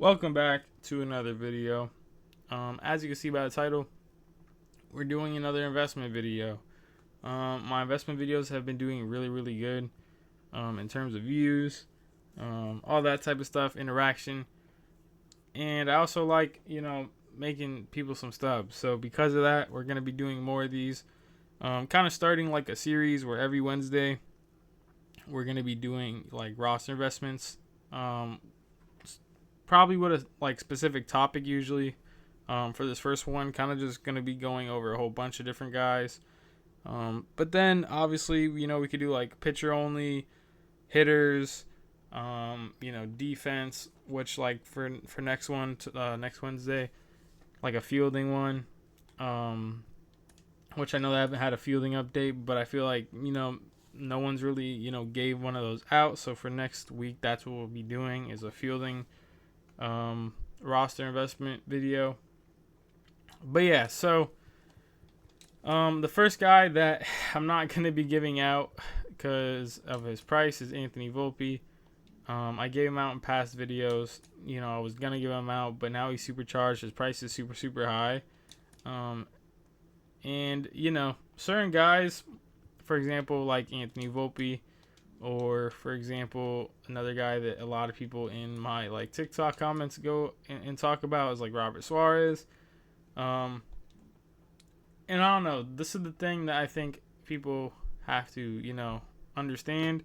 Welcome back to another video. As you can see by the title, we're doing another investment video. My investment videos have been doing really good in terms of views, all that type of stuff, interaction. And I also like, making people some stubs. So because of that, we're going to be doing more of these. Kind of starting like a series where every Wednesday we're going to be doing like roster investments. Probably with a like specific topic usually. For this first one, kind of just going to be going over a whole bunch of different guys. But then obviously, we could do like pitcher only, hitters, defense, which like for next one, next Wednesday, like a fielding one, which I know they haven't had a fielding update, but I feel like, no one's really, gave one of those out. So for next week, that's what we'll be doing is a fielding roster investment video. But yeah, so the first guy that I'm not going to be giving out because of his price is Anthony Volpe. I gave him out in past videos. I was going to give him out, but now he's supercharged. His price is super high. And, certain guys, for example, like Anthony Volpe, or for example, another guy that a lot of people in my like TikTok comments go and talk about is like Robert Suarez. And I don't know, this is the thing that I think people have to, understand.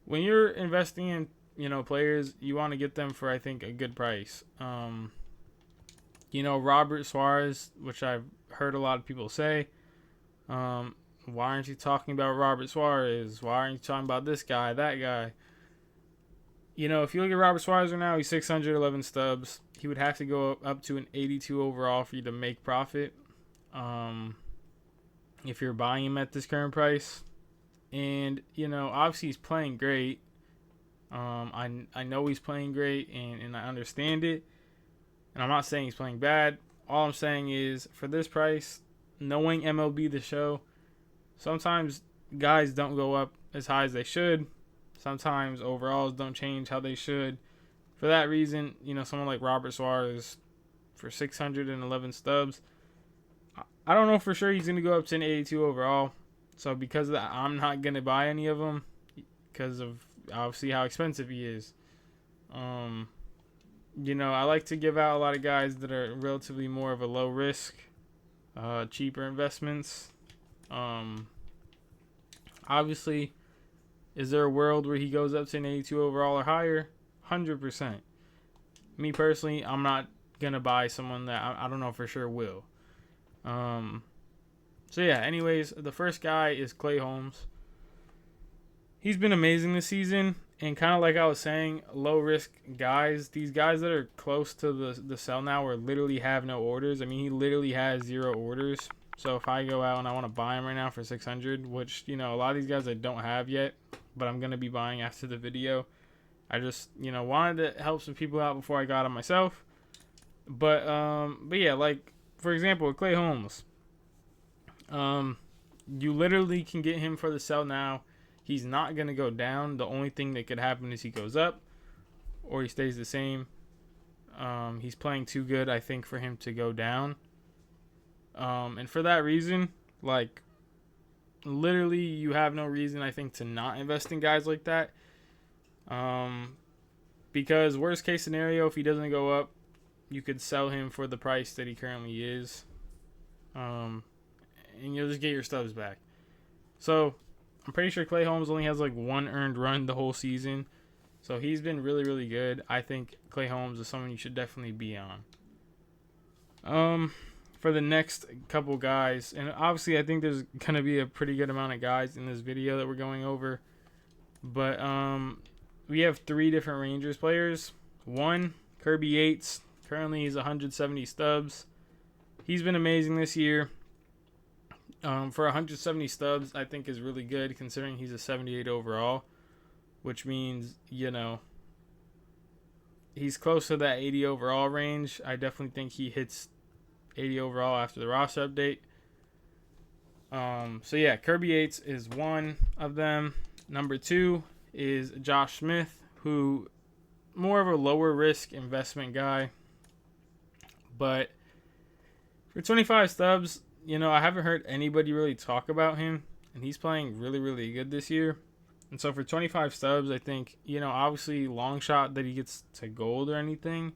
When you're investing in, players, you want to get them for, I think, a good price. Robert Suarez, which I've heard a lot of people say, why aren't you talking about Robert Suarez? Why aren't you talking about this guy, that guy? If you look at Robert Suarez right now, he's 611 stubs. He would have to go up to an 82 overall for you to make profit. If you're buying him at this current price. And, obviously he's playing great. I know he's playing great and I understand it. And I'm not saying he's playing bad. All I'm saying is for this price, knowing MLB The Show, sometimes guys don't go up as high as they should. Sometimes overalls don't change how they should. For that reason, someone like Robert Suarez for 611 stubs, I don't know for sure he's going to go up to an 82 overall. So because of that, I'm not going to buy any of them because of obviously how expensive he is. I like to give out a lot of guys that are relatively more of a low risk, cheaper investments. Obviously, is there a world where he goes up to an 82 overall or higher? 100%. Me personally, I'm not going to buy someone that I don't know for sure will. So yeah, anyways, the first guy is Clay Holmes. He's been amazing this season, and kind of like I was saying, low risk guys, these guys that are close to the sell now or literally have no orders. I mean, he literally has 0 orders. So if I go out and I want to buy him right now for 600, which, a lot of these guys I don't have yet, but I'm going to be buying after the video. I just, wanted to help some people out before I got them myself. But yeah, like, for example, with Clay Holmes, you literally can get him for the sell now. He's not going to go down. The only thing that could happen is he goes up or he stays the same. He's playing too good, I think, for him to go down. And for that reason, like, literally you have no reason, I think, to not invest in guys like that. Because worst case scenario, if he doesn't go up, you could sell him for the price that he currently is. And you'll just get your stubs back. So I'm pretty sure Clay Holmes only has like 1 earned run the whole season. So he's been really good. I think Clay Holmes is someone you should definitely be on. For the next couple guys, and obviously I think there's going to be a pretty good amount of guys in this video that we're going over. But we have 3 different Rangers players. 1, Kirby Yates. Currently he's 170 stubs. He's been amazing this year. For 170 stubs, I think is really good considering he's a 78 overall, which means, he's close to that 80 overall range. I definitely think he hits 80 overall after the roster update. So yeah, Kirby Yates is one of them. Number 2 is Josh Smith, who more of a lower risk investment guy. But for 25 Stubs, I haven't heard anybody really talk about him, and he's playing really, really good this year. And so for 25 Stubs, I think, obviously long shot that he gets to gold or anything.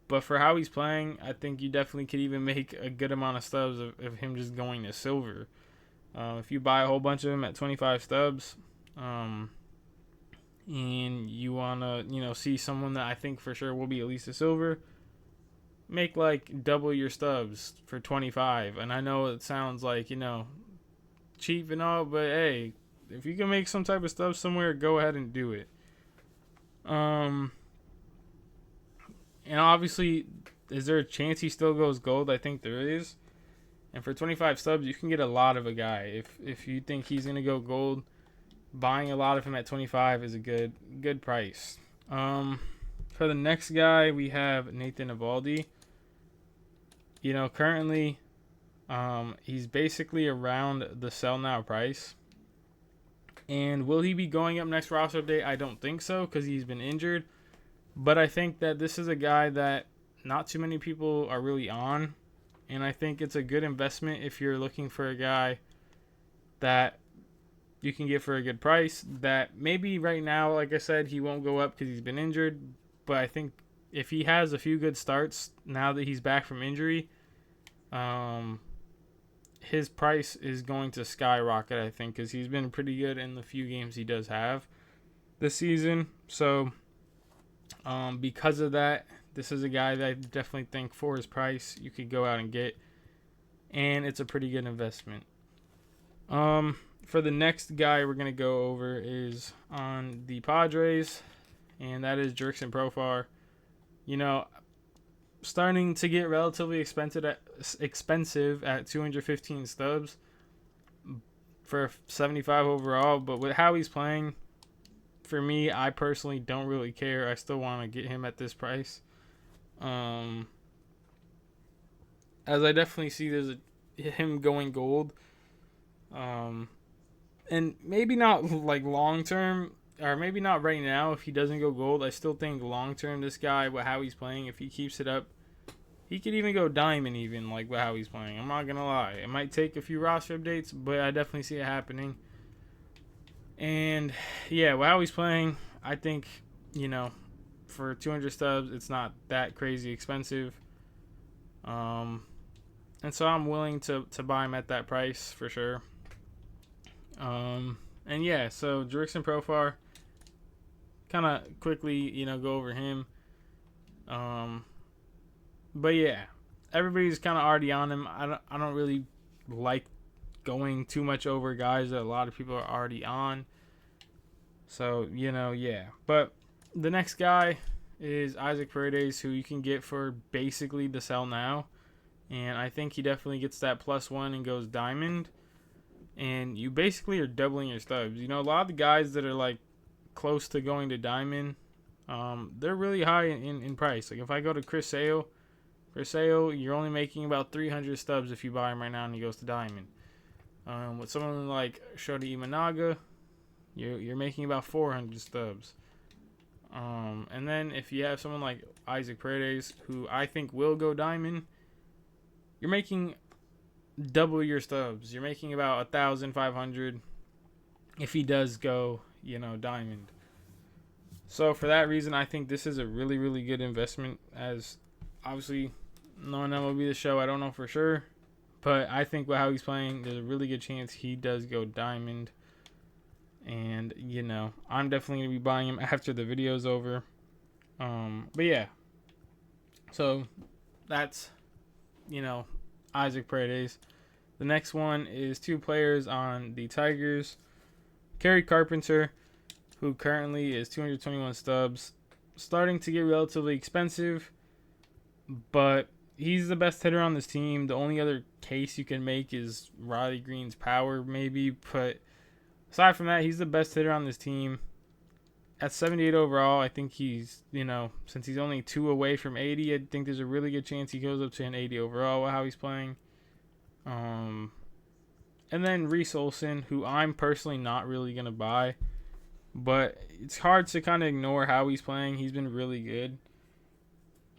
But for how he's playing, I think you definitely could even make a good amount of Stubs of him just going to silver. If you buy a whole bunch of them at 25 Stubs, and you want to, see someone that I think for sure will be at least a silver, make like double your Stubs for 25. And I know it sounds like, cheap and all, but hey, if you can make some type of Stubs somewhere, go ahead and do it. And obviously, is there a chance he still goes gold? I think there is. And for 25 Stubs, you can get a lot of a guy. If you think he's going to go gold, buying a lot of him at 25 is a good price. For the next guy, we have Nathan Eovaldi. Currently, he's basically around the sell now price. And will he be going up next roster update? I don't think so, because he's been injured. But I think that this is a guy that not too many people are really on. And I think it's a good investment if you're looking for a guy that you can get for a good price. That maybe right now, like I said, he won't go up because he's been injured. But I think if he has a few good starts now that he's back from injury, his price is going to skyrocket, I think, because he's been pretty good in the few games he does have this season. So because of that, this is a guy that I definitely think for his price you could go out and get, and it's a pretty good investment. For the next guy we're going to go over is on the Padres, and that is Jurickson Profar. Starting to get relatively expensive at 215 Stubs for 75 overall, but with how he's playing, for me, I personally don't really care. I still want to get him at this price. As I definitely see there's him going gold. And maybe not like long term, or maybe not right now if he doesn't go gold. I still think long term this guy, with how he's playing, if he keeps it up, he could even go diamond even, like with how he's playing. I'm not going to lie. It might take a few roster updates, but I definitely see it happening. And yeah, with how he's playing, I think, for 200 Stubs, it's not that crazy expensive. And so I'm willing to buy him at that price for sure. And yeah, so Jurickson Profar, kind of quickly, go over him. But yeah, everybody's kind of already on him. I don't really like going too much over guys that a lot of people are already on. So, yeah. But the next guy is Isaac Paredes, who you can get for basically the sell now. And I think he definitely gets that +1 and goes diamond. And you basically are doubling your Stubs. A lot of the guys that are like close to going to diamond, they're really high in price. Like if I go to Chris Sale, you're only making about 300 Stubs if you buy him right now and he goes to diamond. With someone like Shota Imanaga, you're making about 400 Stubs. And then if you have someone like Isaac Paredes, who I think will go diamond, you're making double your Stubs. You're making about 1,500 if he does go, diamond. So for that reason, I think this is a really, really good investment. As obviously, knowing MLB The Show, I don't know for sure, but I think with how he's playing, there's a really good chance he does go diamond. And I'm definitely gonna be buying him after the video's over. But yeah, so that's Isaac Paredes. The next one is two players on the Tigers. Kerry Carpenter, who currently is 221 Stubs, starting to get relatively expensive, but he's the best hitter on this team. The only other case you can make is Riley Green's power, maybe, but aside from that, he's the best hitter on this team. At 78 overall, I think he's, since he's only 2 away from 80, I think there's a really good chance he goes up to an 80 overall with how he's playing. And then Reese Olson, who I'm personally not really going to buy, but it's hard to kind of ignore how he's playing. He's been really good.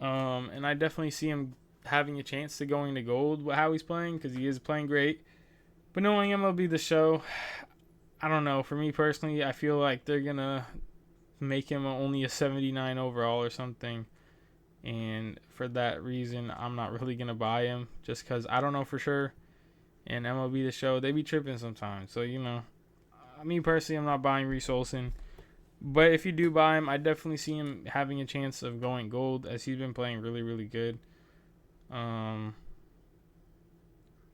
And I definitely see him having a chance to going to gold with how he's playing because he is playing great. But knowing MLB The Show, I don't know. For me personally, I feel like they're going to make him only a 79 overall or something. And for that reason, I'm not really going to buy him just because I don't know for sure. And MLB The Show, they be tripping sometimes. So, me personally, I'm not buying Reese Olson. But if you do buy him, I definitely see him having a chance of going gold as he's been playing really, really good. And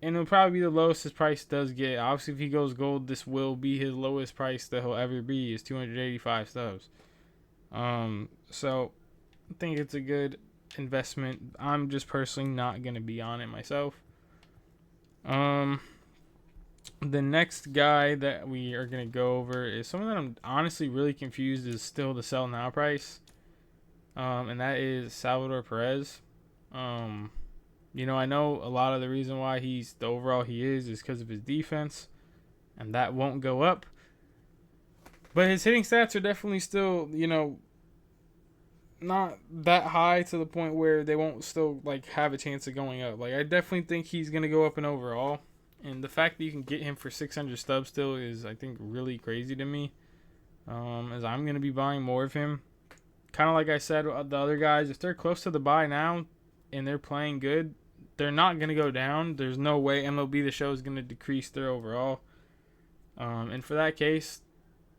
it'll probably be the lowest his price does get. Obviously, if he goes gold, this will be his lowest price that he'll ever be is 285 stubs. So I think it's a good investment. I'm just personally not going to be on it myself. The next guy that we are going to go over is someone that I'm honestly really confused is still the sell now price. And that is Salvador Perez. I know a lot of the reason why he's the overall he is because of his defense. And that won't go up. But his hitting stats are definitely still, not that high to the point where they won't still, have a chance of going up. I definitely think he's going to go up in overall. And the fact that you can get him for 600 stubs still is, I think, really crazy to me. As I'm going to be buying more of him. Kind of like I said, the other guys, if they're close to the buy now and they're playing good, they're not going to go down. There's no way MLB The Show is going to decrease their overall. And for that case,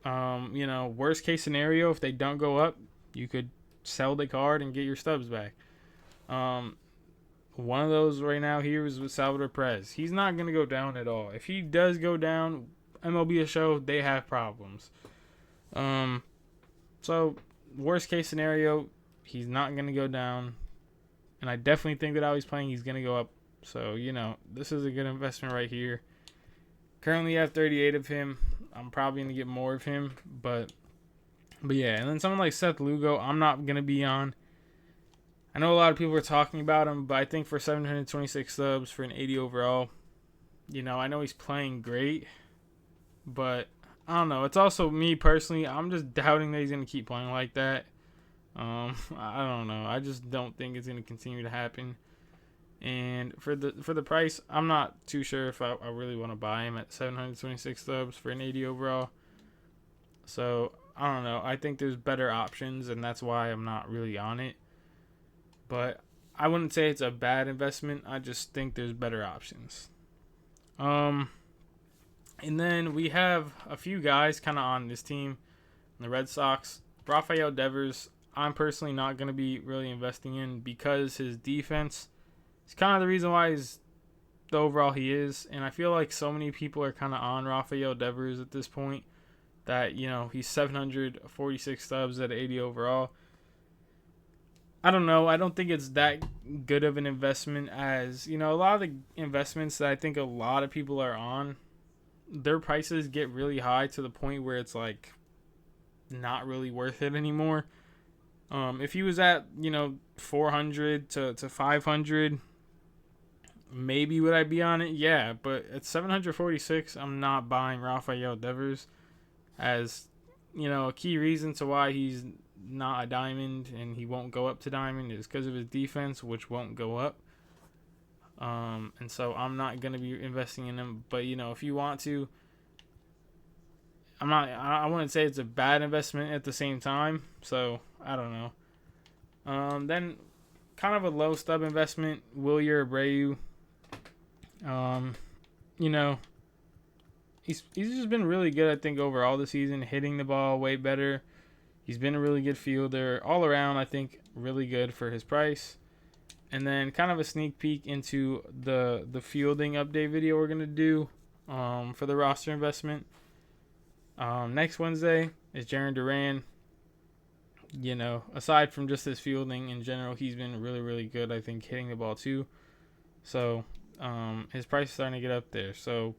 worst case scenario, if they don't go up, you could sell the card and get your stubs back. One of those right now here is with Salvador Perez. He's not going to go down at all. If he does go down, MLB The Show, they have problems. So, worst case scenario, he's not going to go down. And I definitely think that how he's playing, he's going to go up. So, this is a good investment right here. Currently I have 38 of him. I'm probably going to get more of him. But yeah, and then someone like Seth Lugo, I'm not going to be on. I know a lot of people are talking about him, but I think for 726 subs for an 80 overall, I know he's playing great, but I don't know. It's also me personally. I'm just doubting that he's going to keep playing like that. I don't know. I just don't think it's going to continue to happen. And for the price, I'm not too sure if I really want to buy him at 726 subs for an 80 overall. So, I don't know. I think there's better options, and that's why I'm not really on it. But I wouldn't say it's a bad investment. I just think there's better options. And then we have a few guys kind of on this team. The Red Sox. Rafael Devers, I'm personally not going to be really investing in because his defense is kind of the reason why he's the overall he is. And I feel like so many people are kind of on Rafael Devers at this point that, he's 746 stubs at 80 overall. I don't know. I don't think it's that good of an investment as, a lot of the investments that I think a lot of people are on, their prices get really high to the point where it's not really worth it anymore. If he was at, 400 to 500, maybe would I be on it? Yeah, but at 746, I'm not buying Rafael Devers as, a key reason to why he's not a diamond and he won't go up to diamond is because of his defense, which won't go up. And so I'm not going to be investing in him. But, if you want to, I wouldn't say it's a bad investment at the same time. So, I don't know. Then, kind of a low stub investment, Wilyer Abreu. He's just been really good, I think, overall this season, hitting the ball way better. He's been a really good fielder. All around, I think, really good for his price. And then kind of a sneak peek into the fielding update video we're going to do for the roster investment. Next Wednesday is Jarren Duran. Aside from just his fielding in general, he's been really, really good, I think, hitting the ball too. So his price is starting to get up there. So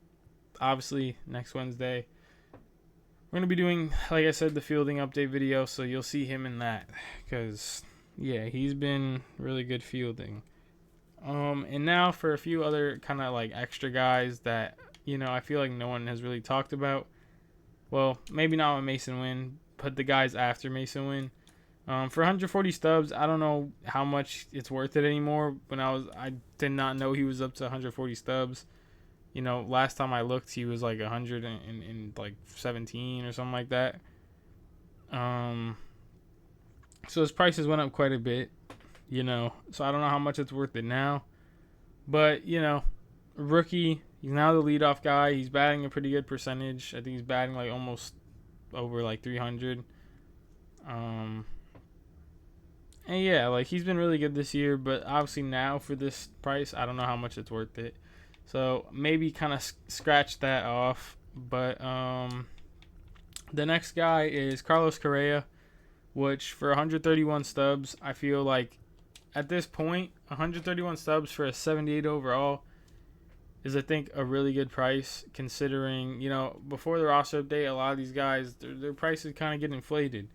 obviously, next Wednesday, we're going to be doing, like I said, the fielding update video, so you'll see him in that because, yeah, he's been really good fielding. And now for a few other kind of extra guys that, I feel like no one has really talked about. Well, maybe not with Mason Wynn, but the guys after Mason Wynn. For 140 Stubs, I don't know how much it's worth it anymore. I did not know he was up to 140 Stubs. Last time I looked, he was like 100 and like 17 or something like that. So his prices went up quite a bit. So I don't know how much it's worth it now. But rookie, he's now the leadoff guy. He's batting a pretty good percentage. I think he's batting like almost over like 300. And yeah, like he's been really good this year, but obviously now for this price, I don't know how much it's worth it. So maybe kind of scratch that off. But the next guy is Carlos Correa, which for 131 Stubs, I feel like at this point, 131 Stubs for a 78 overall is, I think, a really good price considering, before the roster update, a lot of these guys, their prices kind of get inflated.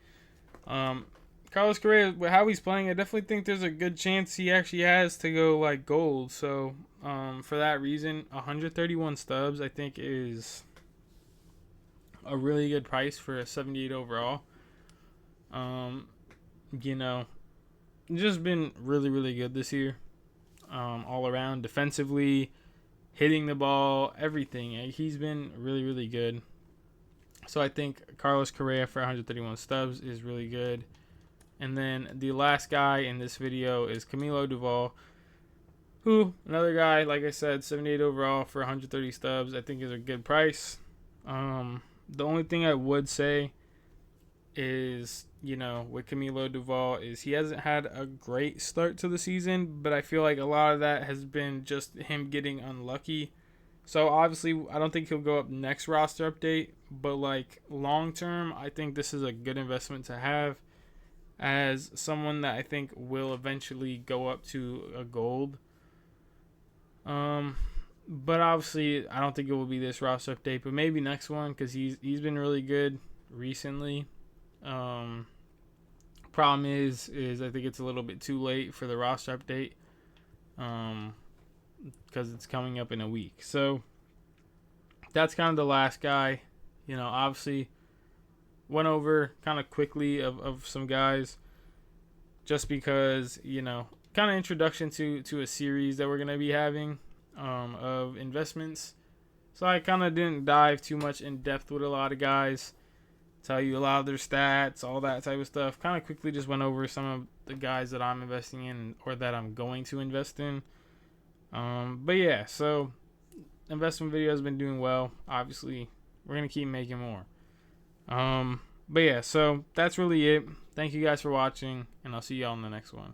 Carlos Correa, how he's playing, I definitely think there's a good chance he actually has to go like gold. So for that reason, 131 Stubs, I think, is a really good price for a 78 overall. Just been really, really good this year. All around, defensively, hitting the ball, everything. He's been really, really good. So I think Carlos Correa for 131 Stubs is really good. And then the last guy in this video is Camilo Duvall, who, another guy, like I said, 78 overall for 130 Stubs, I think is a good price. The only thing I would say is, with Camilo Duvall is he hasn't had a great start to the season, but I feel like a lot of that has been just him getting unlucky. So obviously, I don't think he'll go up next roster update, but like long term, I think this is a good investment to have as someone that I think will eventually go up to a gold. But obviously, I don't think it will be this roster update, but maybe next one because he's been really good recently. Problem is I think it's a little bit too late for the roster update because it's coming up in a week. So that's kind of the last guy. Obviously went over kind of quickly of some guys just because, kind of introduction to a series that we're going to be having of investments. So I kind of didn't dive too much in depth with a lot of guys, tell you a lot of their stats, all that type of stuff. Kind of quickly just went over some of the guys that I'm investing in or that I'm going to invest in. But yeah, so investment video has been doing well. Obviously, we're going to keep making more. But yeah, so that's really it. Thank you guys for watching, and I'll see y'all in the next one.